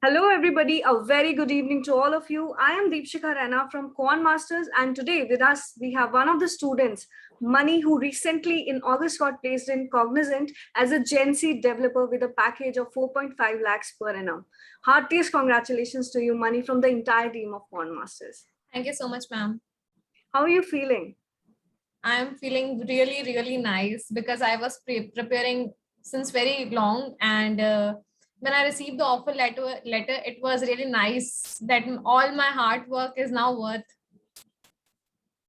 Hello, everybody. A very good evening to all of you. I am Deepshikha Rana from Quan Masters, and today with us we have one of the students, Mani, who recently in August got placed in Cognizant as a Gen Z developer with a package of 4.5 lakhs per annum. Heartiest congratulations to you, Mani, from the entire team of Quan Masters. Thank you so much, ma'am. How are you feeling? I am feeling really, really nice because I was preparing since very long, and when I received the offer letter, it was really nice that all my hard work is now worth.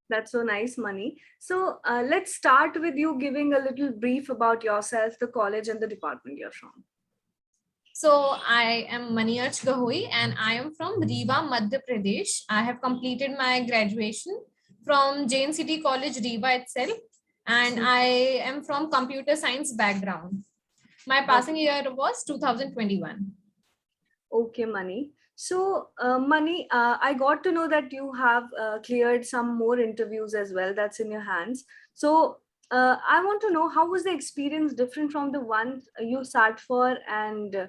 That's so nice, Mani. So let's start with you giving a little brief about yourself, the college, and the department you're from. So I am Maniyarch Gahoy, and I am from Rewa, Madhya Pradesh. I have completed my graduation from Jain City College, Rewa itself, and I am from computer science background. My passing year was 2021. Okay, Mani. So, Mani, I got to know that you have cleared some more interviews as well. That's in your hands. So, I want to know how was the experience different from the one you sat for, and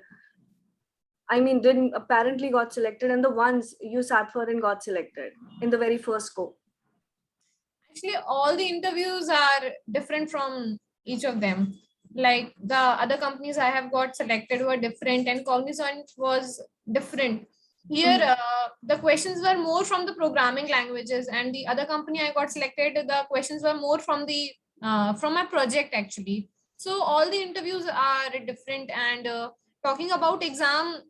I mean, didn't apparently got selected, and the ones you sat for and got selected in the very first go. Actually, all the interviews are different from each of them. Like the other companies I have got selected were different, and Cognizant was different. Here, Mhm. the questions were more from the programming languages, and the other company I got selected, the questions were more from the from my project actually. So all the interviews are different, and talking about exam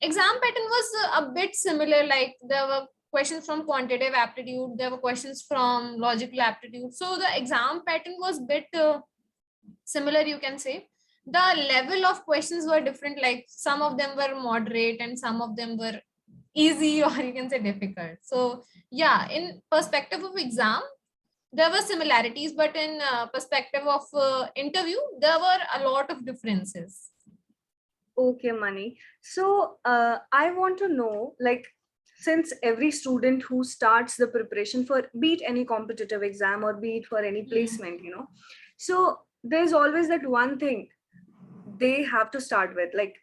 pattern was a bit similar. Like there were questions from quantitative aptitude, there were questions from logical aptitude, so the exam pattern was bit similar, you can say. The level of questions were different, like some of them were moderate and some of them were easy or you can say difficult. So yeah, in perspective of exam there were similarities, but in perspective of interview there were a lot of differences. Okay, Mani. So, I want to know, like, since every student who starts the preparation for be it any competitive exam or be it for any Mm. placement, so there's always that one thing they have to start with. Like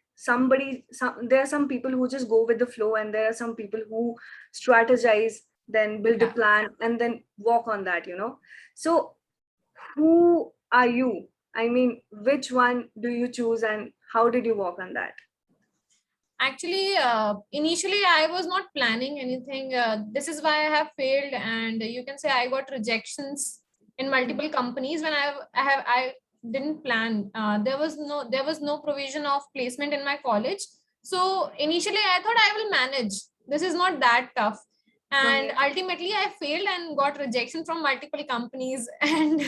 there are some people who just go with the flow, and there are some people who strategize, then build a Yeah. plan, and then walk on that. So, who are you? I mean, which one do you choose, and how did you walk on that? Actually, initially I was not planning anything. This is why I have failed, and you can say I got rejections in multiple companies when I didn't plan. There was no provision of placement in my college. So initially I thought I will manage. This is not that tough, and Okay. ultimately I failed and got rejection from multiple companies and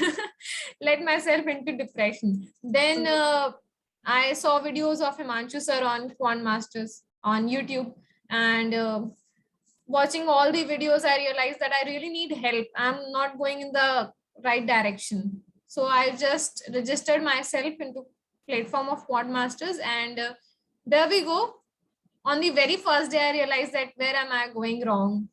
led myself into depression. Then I saw videos of Himanshu sir on Quant Masters on YouTube, and watching all the videos, I realized that I really need help. I'm not going in the right direction. So I just registered myself into platform of Quant Masters, and there we go. On the very first day, I realized that where am I going wrong?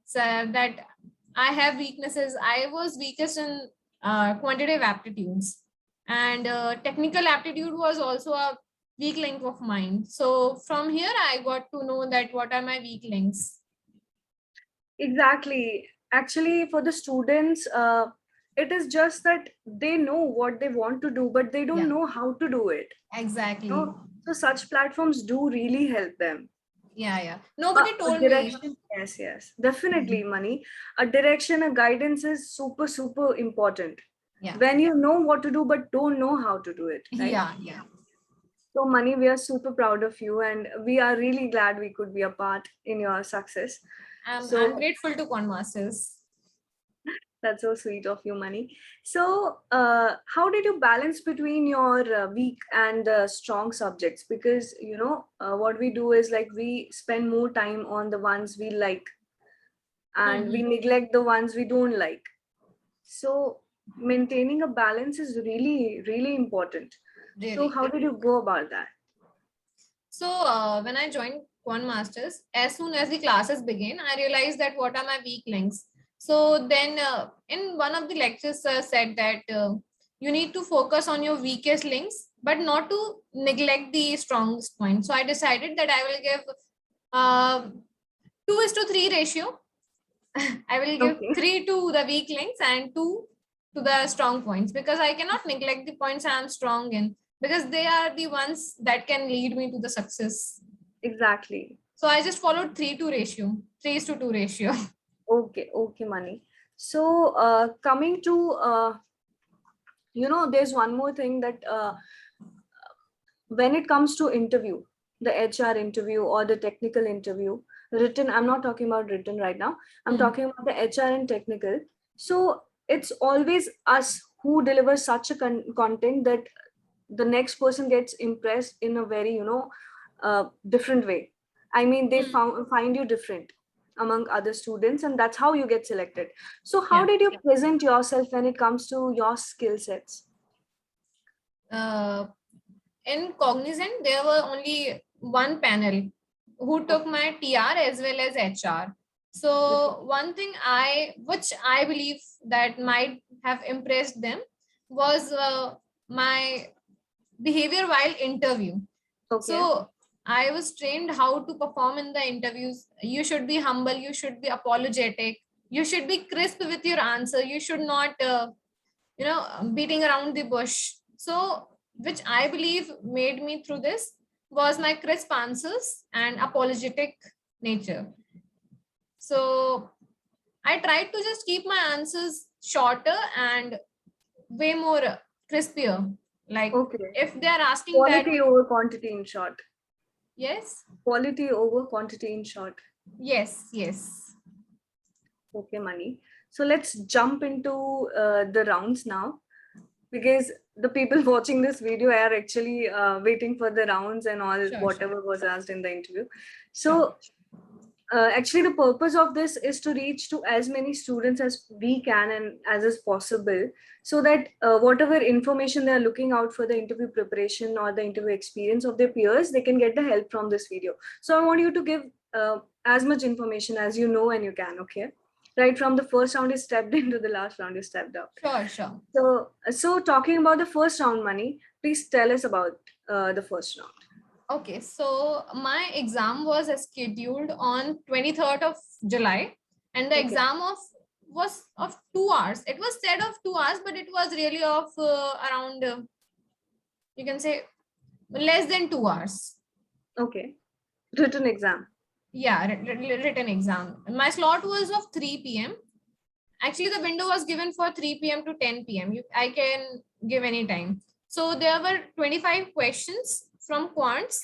So that I have weaknesses. I was weakest in quantitative aptitudes, and technical aptitude was also a weak link of mine. So from here, I got to know that what are my weak links. Exactly. Actually, for the students, it is just that they know what they want to do, but they don't Yeah, know how to do it. exactly. So such platforms do really help them. Yeah, yeah. A, Nobody a told me. direction, yes, yes, definitely, Money. A direction, a guidance is super, super important. Yeah, When you know what to do, but don't know how to do it, right? yeah, yeah. So, Money, we are super proud of you, and we are really glad we could be a part in your success. I'm So, grateful to Quant Masters. that's so sweet of you, Money. So, how did you balance between your weak and strong subjects? Because, what we do is like we spend more time on the ones we like, and we Mhm. neglect the ones we don't like. So, maintaining a balance is really, really important. So, Really. how did you go about that? So when I joined Quant Masters, as soon as the classes began, I realized that what are my weak links. So then in one of the lectures said that you need to focus on your weakest links, but not to neglect the strongest point. So I decided that I will give 2:3 ratio. I will give Okay. 3 to the weak links and 2 to the strong points, because I cannot neglect the points I am strong in, because they are the ones that can lead me to the success. Exactly. So I just followed 3:2 ratio, 3:2 ratio. Okay. Okay, Mani. So coming to there's one more thing that when it comes to interview, the HR interview or the technical interview, written, I'm not talking about written right now. I'm talking about the HR and technical. So it's always us who delivers such a content that the next person gets impressed in a very, different way. I mean, they find you different among other students, and that's how you get selected. So how Yeah. did you present yourself when it comes to your skill sets? In Cognizant, there were only one panel who took my TR as well as HR. So one thing which I believe that might have impressed them was my behavior while interview. Okay. So I was trained how to perform in the interviews. You should be humble, you should be apologetic, you should be crisp with your answer, you should not beating around the bush. So which I believe made me through this was my crisp answers and apologetic nature. So I tried to just keep my answers shorter and way more crispier. Like Okay. if they are asking that, Quality over quantity, in short. yes, Quality over quantity, in short. yes. Okay, Mani. So let's jump into the rounds now, because the people watching this video are actually waiting for the rounds and all, Sure. whatever was asked in the interview. Sure. So actually, the purpose of this is to reach to as many students as we can and as is possible, so that whatever information they are looking out for the interview preparation or the interview experience of their peers, they can get the help from this video. So I want you to give as much information as you know and you can. Okay, right from the first round you stepped into the last round you stepped out. Sure. So talking about the first round, Mani, please tell us about the first round. Okay, so my exam was scheduled on 23rd of July, and the exam was of 2 hours. It was said of 2 hours, but it was really of around, you can say, less than 2 hours. Okay, written exam. Yeah, written exam. My slot was of 3 p.m. Actually, the window was given for 3 p.m. to 10 p.m. I can give any time. So there were 25 questions from quants,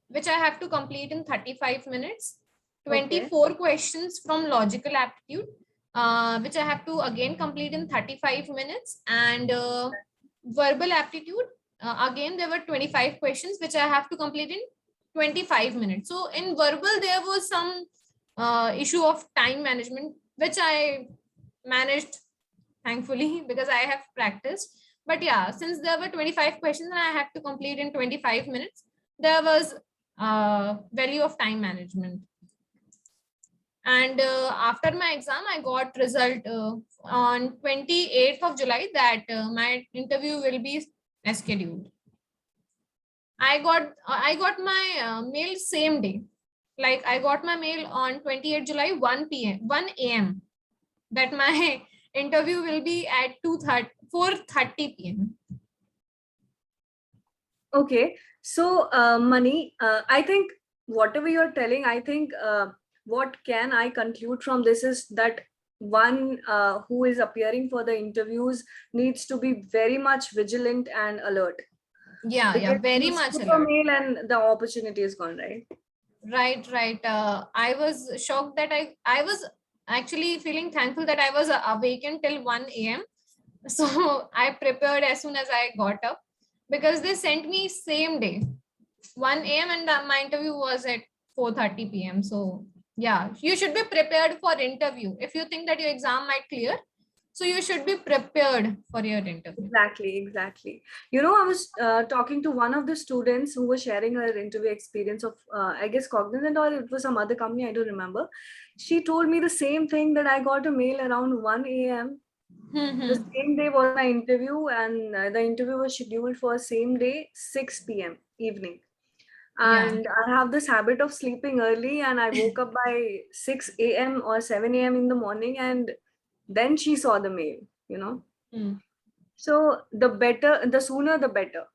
which I have to complete in 35 minutes. 24 questions from logical aptitude, which I have to again complete in 35 minutes. And verbal aptitude, again, there were 25 questions, which I have to complete in 25 minutes. So in verbal, there was some issue of time management, which I managed thankfully because I have practiced. But yeah, since there were 25 questions and I have to complete in 25 minutes, there was value of time management. And after my exam, I got result on 28th of July that my interview will be scheduled. I got my mail same day. Like I got my mail on 28th July 1 p.m. 1 a.m. that my interview will be at 4:30 p.m. Okay, so Mani, I think whatever you're telling, I think what can I conclude from this is that one who is appearing for the interviews needs to be very much vigilant and alert. Yeah, very you much skip a alert. mail and the opportunity is gone, right? Right. I was shocked that I was actually feeling thankful that I was awakened till 1 a.m. So I prepared as soon as I got up, because they sent me same day 1 a.m. and my interview was at 4:30 p.m. So yeah, you should be prepared for interview. If you think that your exam might clear, so you should be prepared for your interview. Exactly. I was talking to one of the students who was sharing her interview experience of, I guess, Cognizant, or it was some other company, I don't remember. She told me the same thing, that I got a mail around 1 a.m. The same day was my interview, and the interview was scheduled for same day, 6 p.m. evening. Yeah. And I have this habit of sleeping early, and I woke up by 6 a.m. or 7 a.m. in the morning, and then she saw the mail, you know. Hmm. So the sooner the better.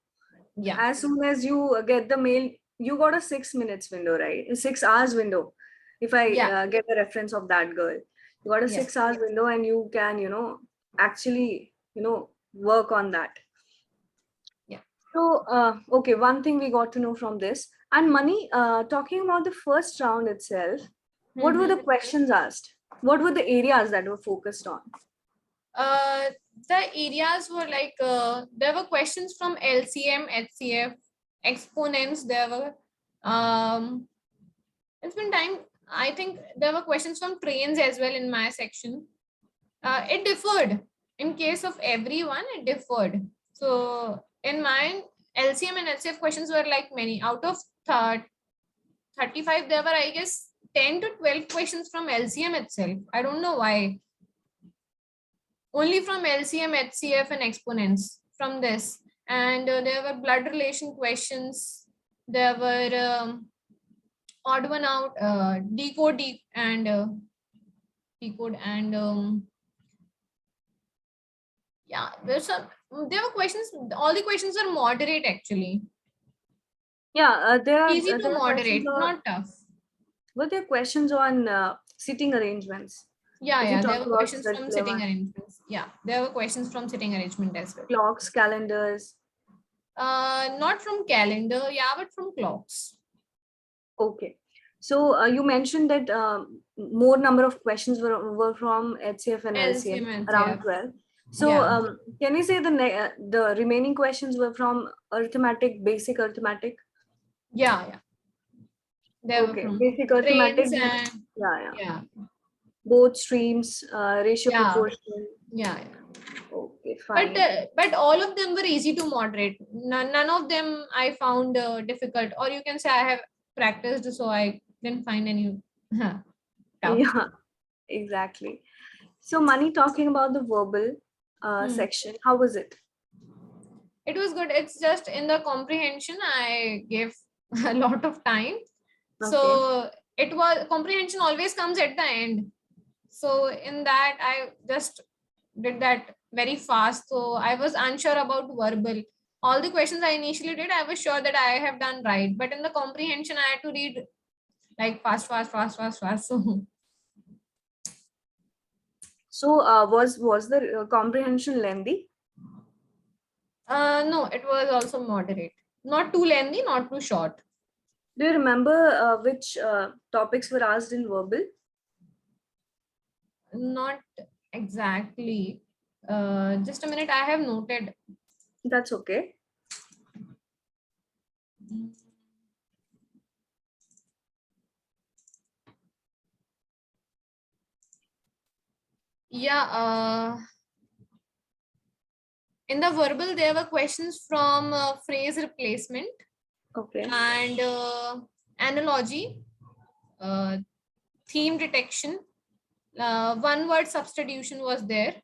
Yeah. As soon as you get the mail, you got a 6 minutes window, right? A 6 hours window. If I Yeah. get a reference of that girl, you got a Yeah. 6 hours window, and you can, actually, work on that. Yeah. So, okay, one thing we got to know from this. And Money, talking about the first round itself, what were the questions asked? What were the areas that were focused on? Uh, the areas were like there were questions from LCM, HCF, exponents. There were it's been time. I think there were questions from trains as well in my section. It differed. In case of everyone, it differed. So in mine, LCM and HCF questions were like many. Out of 35, there were, I guess, 10 to 12 questions from LCM itself. I don't know why. Only from LCM, HCF, and exponents from this. And there were blood relation questions. There were odd one out, decode and yeah, there were questions. All the questions were moderate actually. Yeah, Easy to there are questions moderate, on, not tough. were there questions on seating arrangements? Yeah, If you yeah. talk There were about questions from circular sitting one, arrangements. Yeah, there were questions from sitting arrangement as well. clocks, calendars. Not from calendar, yeah, but from clocks. Okay. So you mentioned that more number of questions were from HCF and LCM, LCM and around CF. 12. So Yeah, can you say the remaining questions were from arithmetic, basic arithmetic? yeah, yeah. There were Okay, from basic arithmetic. trains and Yeah, yeah. yeah, Both streams, ratio yeah, proportion. yeah, yeah. Okay, fine. But all of them were easy to moderate. None of them I found difficult, or you can say I have practiced, so I didn't find any tough. Yeah, exactly. So Money, talking about the verbal Hmm. section, how was it? It was good. It's just in the comprehension I gave a lot of time. Okay. So it was comprehension always comes at the end. So in that I just did that very fast. So I was unsure about verbal. All the questions I initially did, I was sure that I have done right. But in the comprehension, I had to read like fast, fast, fast, fast, fast. So So was the comprehension lengthy? no, it was also moderate. Not too lengthy, not too short. Do you remember which topics were asked in verbal? Not exactly. Just a minute, I have noted. That's okay. Yeah, in the verbal, there were questions from phrase replacement Okay. and analogy, uh, theme detection, one word substitution was there,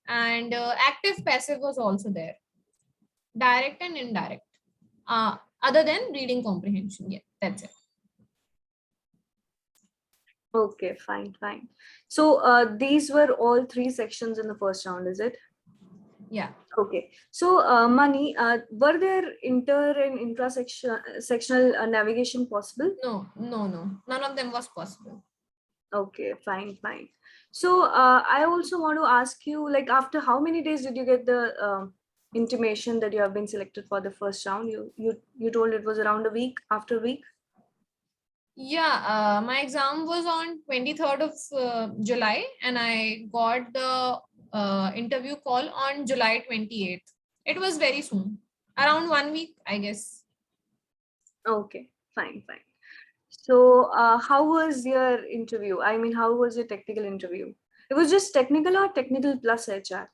and active passive was also there, direct and indirect, other than reading comprehension. Yeah, that's it. Okay, fine, fine. So these were all three sections in the first round, is it? Yeah. Okay. So Money, were there inter and sectional navigation possible? No, no, no. None of them was possible. Okay, fine, fine. So I also want to ask you, like, after how many days did you get the intimation that you have been selected for the first round? You told it was around a week, after a week. Yeah, my exam was on 23rd of July, and I got the interview call on July 28th. It was very soon, around 1 week, I guess. Okay, fine, fine. So how was your interview? I mean, how was your technical interview? It was just technical or technical plus HR?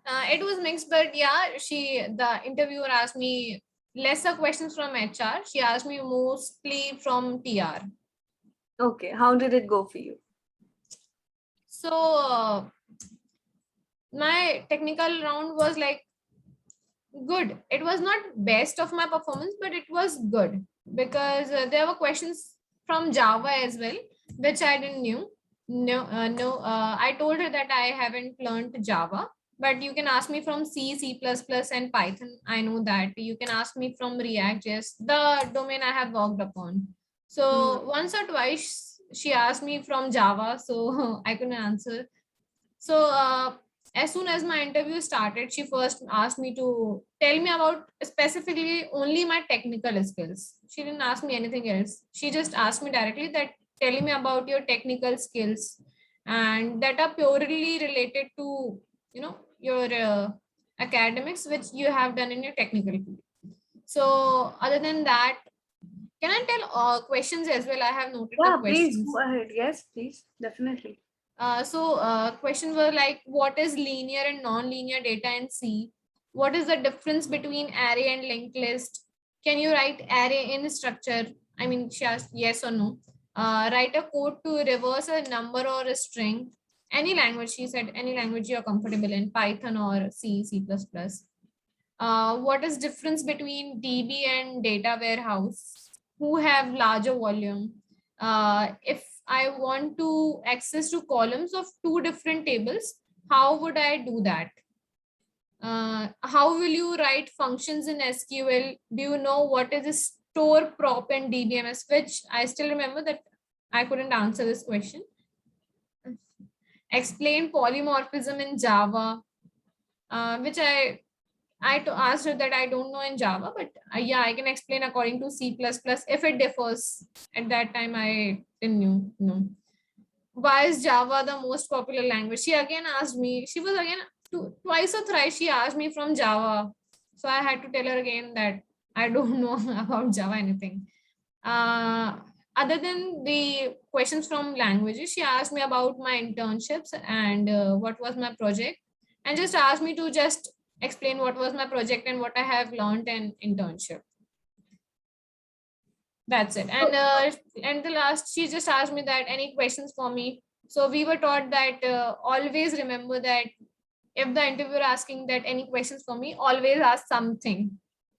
It was mixed, but yeah, the interviewer asked me lesser questions from HR. She asked me mostly from TR. Okay, how did it go for you? So my technical round was like good. It was not best of my performance, but it was good because there were questions from Java as well, which I didn't knew. No. I told her that I haven't learned Java, but you can ask me from C, C++, and Python. I know that. You can ask me from React, just the domain I have worked upon. Mhm. So once or twice she asked me from Java, so I couldn't answer. So as soon as my interview started, she first asked me to tell me about specifically only my technical skills. She didn't ask me anything else. She just asked me directly that tell me about your technical skills and that are purely related to your academics which you have done in your technical field. So other than that, can I tell questions as well? I have noted the Yeah, please go questions. ahead. Yes, please. Definitely. Questions were like, what is linear and non-linear data in C? What is the difference between array and linked list? Can you write array in structure? I mean, she asked yes or no. Write a code to reverse a number or a string. Any language, she said, any language you're comfortable in, Python or C, C++. What is difference between DB and data warehouse? Who have larger volume? If I want to access to columns of two different tables, how would I do that? How will you write functions in SQL? Do you know what is a store prop and DBMS? Which I still remember that I couldn't answer this question. Explain polymorphism in Java, which asked her that I don't know in Java, but yeah, I can explain according to C++ if it differs. At that time, I didn't know. No. Why is Java the most popular language? She again asked me. She was again twice or thrice. She asked me from Java, so I had to tell her again that I don't know about Java anything. Uh, Other than the questions from languages, she asked me about my internships and what was my project, and just asked me to just explain what was my project and what I have learned in internship. That's it. And the last, she just asked me that any questions for me. So we were taught that always remember that if the interviewer asking that any questions for me, always ask something.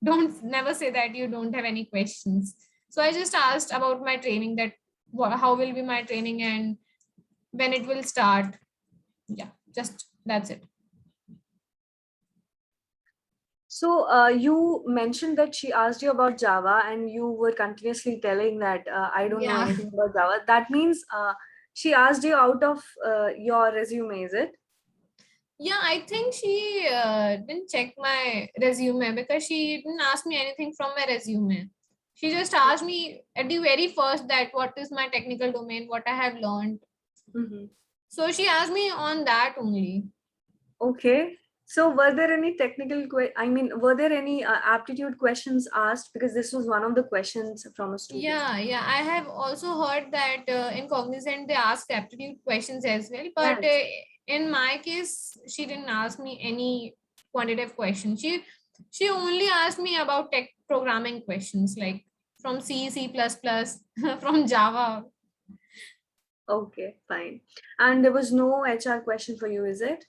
Don't never say that you don't have any questions. So I just asked about my training, that how will be my training and when it will start. Yeah, just that's it. So you mentioned that she asked you about Java and you were continuously telling that I don't know Yeah. anything about Java. That means she asked you out of your resume, is it? Yeah, I think she didn't check my resume because she didn't ask me anything from my resume. She just asked me at the very first that what is my technical domain, what I have learned. Mhm. So she asked me on that only. Okay. So were there any were there any aptitude questions asked? Because this was one of the questions from a student. Yeah. I have also heard that in Cognizant they ask aptitude questions as well. But Yes. in my case, she didn't ask me any quantitative questions. She only asked me about tech programming questions like from C, C++, from Java. Okay, fine. And there was no HR question for you, is it?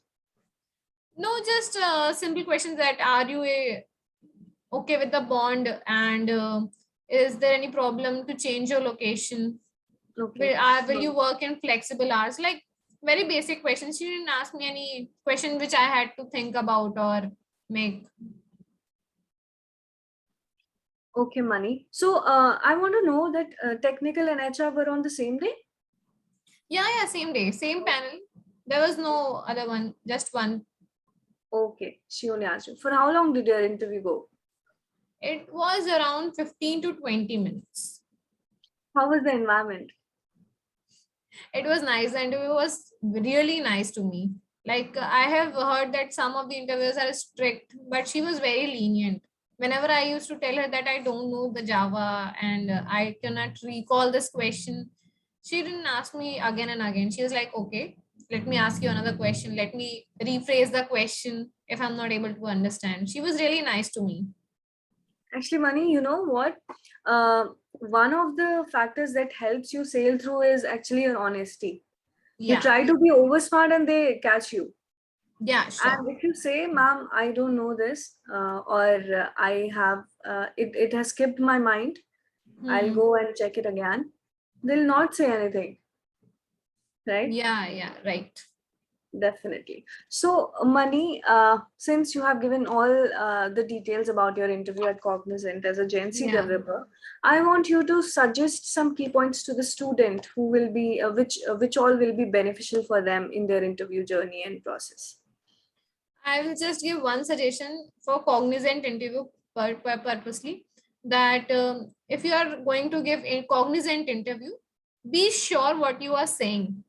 No, just simple questions that are you okay with the bond and is there any problem to change your location? Okay. Will you No. work in flexible hours? Like very basic questions. She didn't ask me any question which I had to think about or make. Okay, Money. So I want to know that technical and HR were on the same day? Yeah, same day, same panel. There was no other one, just one. Okay, she only asked you. For how long did your interview go? It was around 15 to 20 minutes. How was the environment? It was nice and it was really nice to me. Like I have heard that some of the interviewers are strict, but she was very lenient. Whenever I used to tell her that I don't know the Java and I cannot recall this question, she didn't ask me again and again. She was like, okay, let me ask you another question. Let me rephrase the question if I'm not able to understand. She was really nice to me. Actually, Money, you know what? One of the factors that helps you sail through is actually your honesty. You Yeah. try to be over smart and they catch you. Yeah, sure. And if you say, ma'am, I don't know this, or I have, it has skipped my mind, I'll Hmm. go and check it again, they'll not say anything, right? Yeah, yeah, right. Definitely. So, Mani, since you have given all the details about your interview at Cognizant as a Gen Z Yeah. developer, I want you to suggest some key points to the student who will be, which all will be beneficial for them in their interview journey and process. I will just give one suggestion for cognizant interview purposely, that if you are going to give a cognizant interview, be sure what you are saying.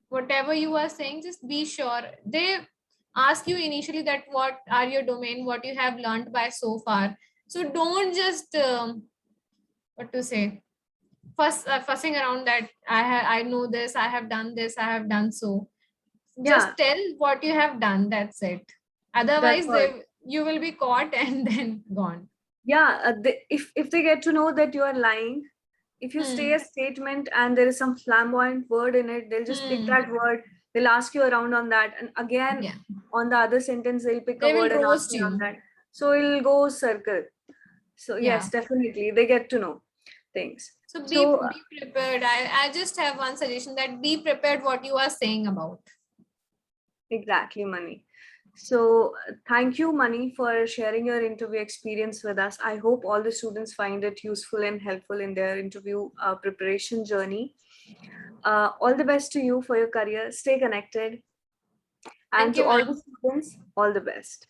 Whatever you are saying, just be sure. They ask you initially that what are your domain, what you have learned by so far. So don't just what to say, fussing around that I know this, I have done this, I have done so. Yeah, Just tell what you have done, that's it. that's Otherwise all. you will be caught and then gone. Yeah, if they get to know that you are lying, if you say Hmm. a statement and there is some flamboyant word in it, they'll just pick Hmm. that word, they'll ask you around on that, and again Yeah, on the other sentence they'll pick a they will word and ask roast me on you. that. So it'll go circle. So Yeah, yes, definitely they get to know things. so So be prepared. I just have one suggestion, that be prepared what you are saying about. exactly, Mani. So thank you, Mani, for sharing your interview experience with us. I hope all the students find it useful and helpful in their interview preparation journey. All the best to you for your career. Stay connected. And Thank to you, all the ma'am. students, all the best.